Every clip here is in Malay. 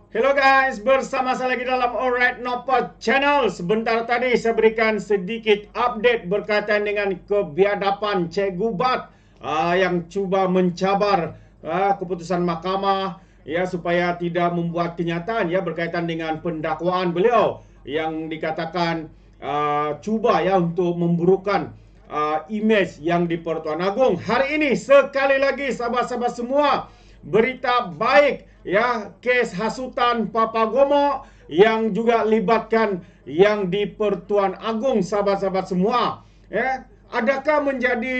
Hello guys, bersama saya lagi dalam Alright Nopal Channel. Sebentar tadi saya berikan sedikit update berkaitan dengan kebiadaban Cikgu Bat yang cuba mencabar keputusan mahkamah ya supaya tidak membuat kenyataan ya berkaitan dengan pendakwaan beliau yang dikatakan cuba ya untuk memburukkan imej yang di Pertuan Agong. Hari ini sekali lagi sahabat-sahabat semua, berita baik ya, kes hasutan Papa Gomo yang juga libatkan yang di Pertuan Agong, sahabat-sahabat semua ya. Adakah menjadi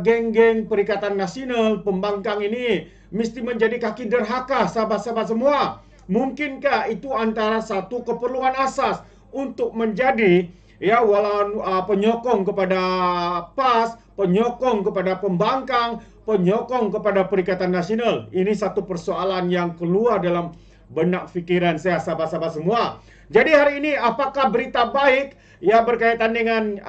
geng-geng Perikatan Nasional pembangkang ini mesti menjadi kaki derhaka, sahabat-sahabat semua? Mungkinkah itu antara satu keperluan asas untuk menjadi ya walau penyokong kepada PAS, penyokong kepada pembangkang, penyokong kepada Perikatan Nasional? Ini satu persoalan yang keluar dalam benak fikiran saya, sahabat-sahabat semua. Jadi hari ini apakah berita baik ya berkaitan dengan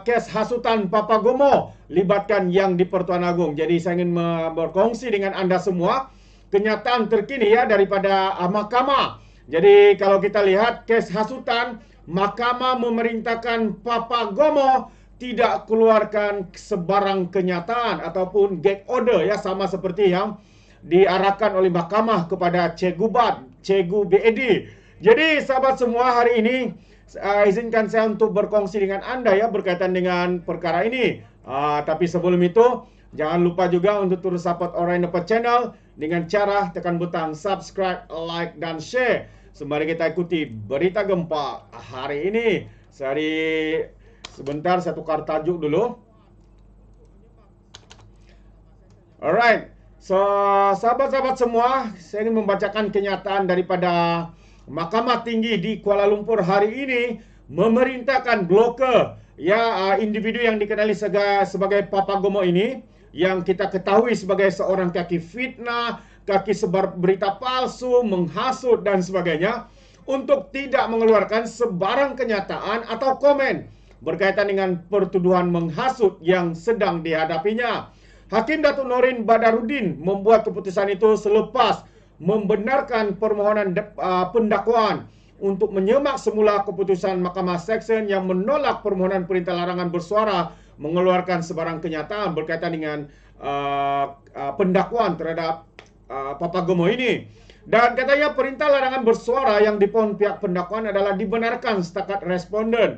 kes hasutan Papa Gomo libatkan yang di Pertuan Agong? Jadi saya ingin berkongsi dengan anda semua kenyataan terkini ya daripada mahkamah. Jadi kalau kita lihat kes hasutan, mahkamah memerintahkan Papa Gomo tidak keluarkan sebarang kenyataan ataupun gag order ya, sama seperti yang diarahkan oleh mahkamah kepada Cikgu Bat, Cikgu BAD. Jadi sahabat semua, hari ini izinkan saya untuk berkongsi dengan anda ya berkaitan dengan perkara ini. Tapi sebelum itu, jangan lupa juga untuk terus support Alright Nopal Channel dengan cara tekan butang subscribe, like, dan share. Sembari kita ikuti berita gempa hari ini. Sebentar saya tukar tajuk dulu. Alright, so sahabat-sahabat semua, saya ingin membacakan kenyataan daripada Mahkamah Tinggi di Kuala Lumpur hari ini memerintahkan blokir ya individu yang dikenali sebagai Papa Gomo ini, yang kita ketahui sebagai seorang kaki fitnah, kaki sebar berita palsu, menghasut dan sebagainya, untuk tidak mengeluarkan sebarang kenyataan atau komen berkaitan dengan pertuduhan menghasut yang sedang dihadapinya. Hakim Datuk Norin Badarudin membuat keputusan itu selepas membenarkan permohonan pendakwaan untuk menyemak semula keputusan Mahkamah Seksyen yang menolak permohonan perintah larangan bersuara mengeluarkan sebarang kenyataan berkaitan dengan pendakwaan terhadap Papa Gomo ini. Dan katanya perintah larangan bersuara yang dipohon pihak pendakwaan adalah dibenarkan setakat responden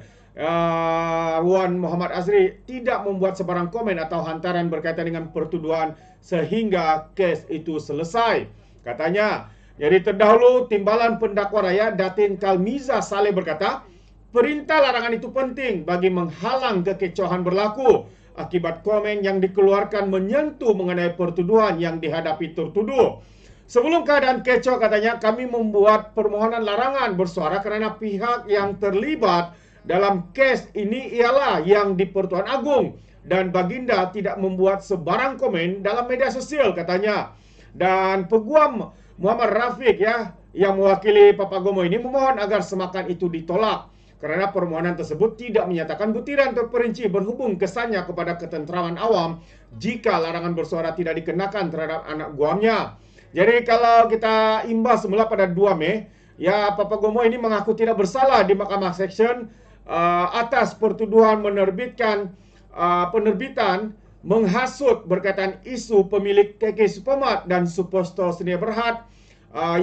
Wan Muhammad Azri tidak membuat sebarang komen atau hantaran berkaitan dengan pertuduhan sehingga kes itu selesai. Katanya, jadi terdahulu Timbalan Pendakwa Rakyat Datin Kalmiza Saleh berkata, perintah larangan itu penting bagi menghalang kekecohan berlaku akibat komen yang dikeluarkan menyentuh mengenai pertuduhan yang dihadapi tertuduh. Sebelum keadaan kecoh, katanya, kami membuat permohonan larangan bersuara kerana pihak yang terlibat dalam kes ini ialah yang di Pertuan Agong dan baginda tidak membuat sebarang komen dalam media sosial, katanya. Dan Peguam Muhammad Rafiq ya yang mewakili Papa Gomo ini memohon agar semakan itu ditolak kerana permohonan tersebut tidak menyatakan butiran terperinci berhubung kesannya kepada ketenteraman awam jika larangan bersuara tidak dikenakan terhadap anak guamnya. Jadi kalau kita imbas semula pada 2 Mei, ya Papa Gomo ini mengaku tidak bersalah di Mahkamah Seksyen atas pertuduhan menerbitkan penerbitan menghasut berkaitan isu pemilik KK Supermart dan Superstore Sdn Bhd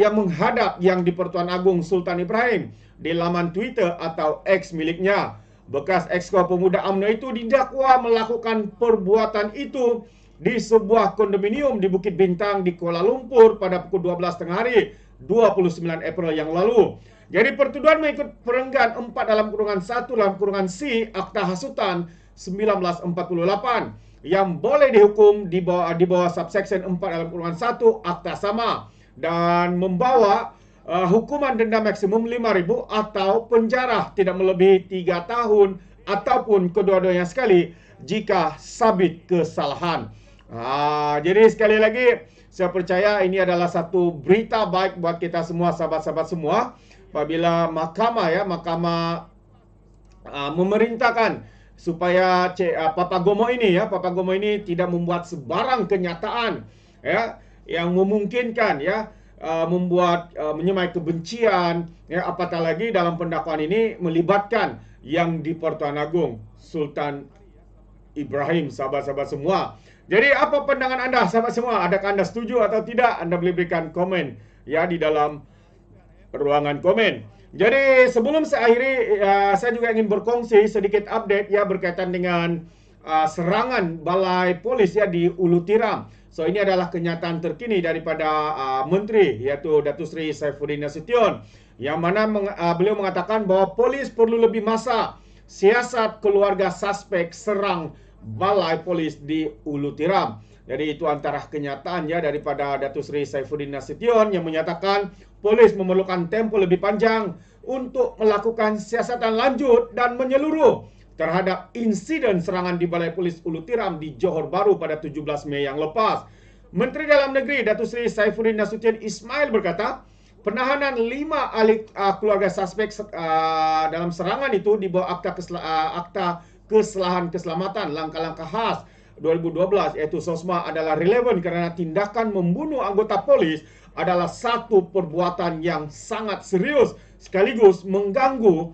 yang menghadap yang di Pertuan Agong Sultan Ibrahim di laman Twitter atau X miliknya. Bekas Exco Pemuda UMNO itu didakwa melakukan perbuatan itu di sebuah kondominium di Bukit Bintang di Kuala Lumpur pada pukul 12 tengah hari 29 April yang lalu. Jadi pertuduhan mengikut perenggan 4 dalam kurungan 1 dalam kurungan C Akta Hasutan 1948 yang boleh dihukum di bawah subsection 4 dalam kurungan 1 Akta sama dan membawa hukuman denda maksimum 5,000 atau penjara tidak melebihi 3 tahun ataupun kedua-duanya sekali jika sabit kesalahan. Jadi sekali lagi saya percaya ini adalah satu berita baik buat kita semua, sahabat-sahabat semua, apabila mahkamah memerintahkan supaya Papa Gomo ini tidak membuat sebarang kenyataan ya yang memungkinkan ya membuat menyemai kebencian, ya, apatah lagi dalam pendakwaan ini melibatkan yang di Pertuan Agong Sultan Ibrahim, sahabat-sahabat semua. Jadi apa pandangan anda, sahabat semua? Adakah anda setuju atau tidak? Anda boleh berikan komen ya di dalam ruangan komen. Jadi sebelum saya akhiri, saya juga ingin berkongsi sedikit update ya berkaitan dengan serangan balai polis ya di Ulu Tiram. So ini adalah kenyataan terkini daripada Menteri yaitu Datuk Seri Saifuddin Nasution, yang mana beliau mengatakan bahawa polis perlu lebih masak siasat keluarga suspek serang balai polis di Ulu Tiram. Jadi itu antara kenyataan ya daripada Datuk Seri Saifuddin Nasution yang menyatakan polis memerlukan tempoh lebih panjang untuk melakukan siasatan lanjut dan menyeluruh terhadap insiden serangan di Balai Polis Ulu Tiram di Johor Bahru pada 17 Mei yang lepas. Menteri Dalam Negeri Datuk Seri Saifuddin Nasution Ismail berkata, penahanan 5 ahli keluarga suspek dalam serangan itu di bawah Akta Kesalahan Keselamatan Langkah-Langkah Khas 2012 iaitu SOSMA adalah relevan kerana tindakan membunuh anggota polis adalah satu perbuatan yang sangat serius sekaligus mengganggu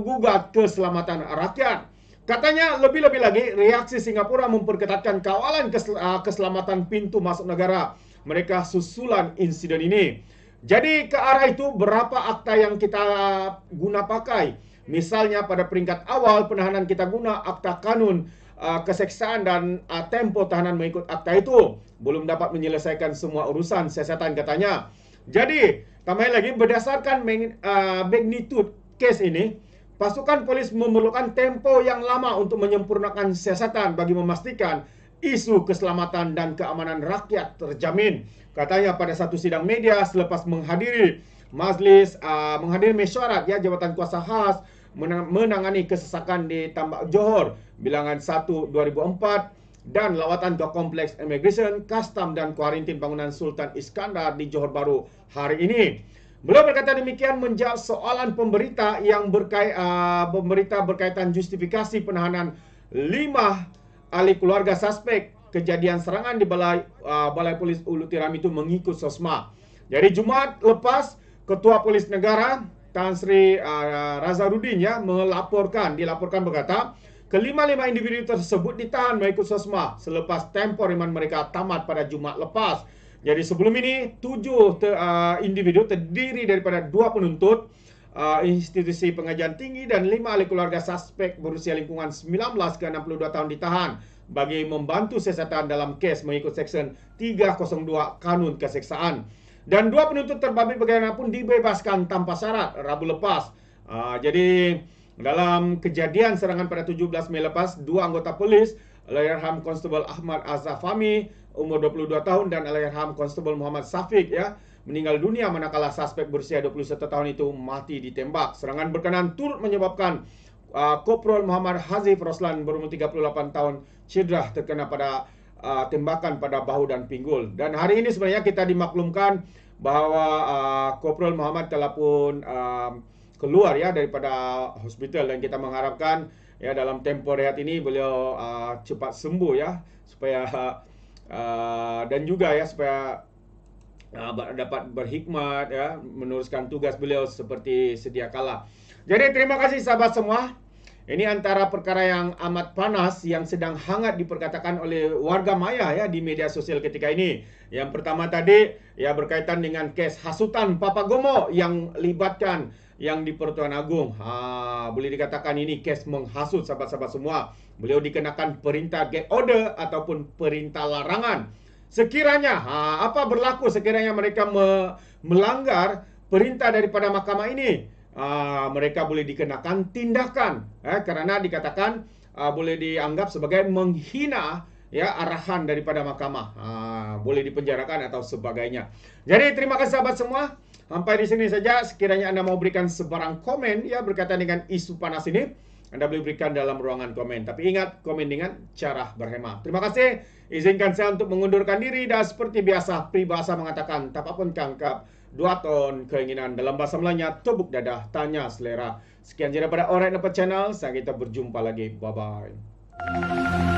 gugat keselamatan rakyat. Katanya lebih-lebih lagi reaksi Singapura memperketatkan kawalan keselamatan pintu masuk negara mereka susulan insiden ini. Jadi ke arah itu berapa akta yang kita guna pakai. Misalnya pada peringkat awal penahanan kita guna akta kanun keseksaan dan tempo tahanan mengikut akta itu belum dapat menyelesaikan semua urusan siasatan katanya. Jadi tambah lagi berdasarkan magnitude kes ini, pasukan polis memerlukan tempo yang lama untuk menyempurnakan siasatan bagi memastikan isu keselamatan dan keamanan rakyat terjamin. Katanya pada satu sidang media selepas menghadiri mesyuarat ya Jabatan Kuasa Khas menangani kesesakan di Tambak Johor bilangan 1 2004 dan lawatan ke Kompleks Immigration, Custom dan Kuarantin Bangunan Sultan Iskandar di Johor Bahru hari ini. Beliau berkata demikian menjawab soalan pemberita yang berkaitan justifikasi penahanan 5 ahli keluarga suspek kejadian serangan di Balai Polis Ulu Tiram itu mengikut SOSMA. Jadi Jumaat lepas, Ketua Polis Negara Tan Sri Razarudin ya dilaporkan berkata, kelima-lima individu tersebut ditahan mengikut SOSMA selepas tempoh riman mereka tamat pada Jumaat lepas. Jadi sebelum ini 7 individu terdiri daripada 2 penuntut institusi pengajian tinggi dan 5 ahli keluarga suspek berusia lingkungan 19 ke 62 tahun ditahan bagi membantu siasatan dalam kes mengikut Seksyen 302 Kanun Keseksaan. Dan 2 penuntut terbabit bagaimanapun dibebaskan tanpa syarat Rabu lepas. Jadi dalam kejadian serangan pada 17 Mei lepas, 2 anggota polis, Allahyarham Konstebel Ahmad Azafami umur 22 tahun dan Allahyarham Konstebel Muhammad Safiq ya meninggal dunia manakala suspek berusia 21 tahun itu mati ditembak. Serangan berkenaan turut menyebabkan Koprol Muhammad Hazif Roslan berumur 38 tahun cedera terkena pada tembakan pada bahu dan pinggul. Dan hari ini sebenarnya kita dimaklumkan bahawa Koprol Muhammad telah pun keluar ya daripada hospital dan kita mengharapkan ya dalam tempoh rehat ini beliau cepat sembuh ya supaya dan juga ya supaya dapat berhikmat ya meneruskan tugas beliau seperti sedia kala. Jadi terima kasih sahabat semua. Ini antara perkara yang amat panas yang sedang hangat diperkatakan oleh warga maya ya di media sosial ketika ini. Yang pertama tadi ya berkaitan dengan kes hasutan Papa Gomo yang libatkan yang di Pertuan Agong. Boleh dikatakan ini kes menghasut sahabat-sahabat semua. Beliau dikenakan perintah gag order ataupun perintah larangan. Sekiranya apa berlaku sekiranya mereka melanggar perintah daripada mahkamah ini? Mereka boleh dikenakan tindakan kerana dikatakan boleh dianggap sebagai menghina ya arahan daripada mahkamah. Boleh dipenjarakan atau sebagainya. Jadi terima kasih sahabat semua. Sampai di sini saja. Sekiranya anda mau berikan sebarang komen ya berkaitan dengan isu panas ini, anda boleh berikan dalam ruangan komen. Tapi ingat, komen dengan cara berhemat. Terima kasih. Izinkan saya untuk mengundurkan diri dan seperti biasa peribahasa mengatakan tapapun kangkap 2 ton keinginan. Dalam bahasa Melayunya, tebuk dadah, tanya selera. Sekian je daripada Alright Nampak Channel. Sampai kita berjumpa lagi. Bye-bye.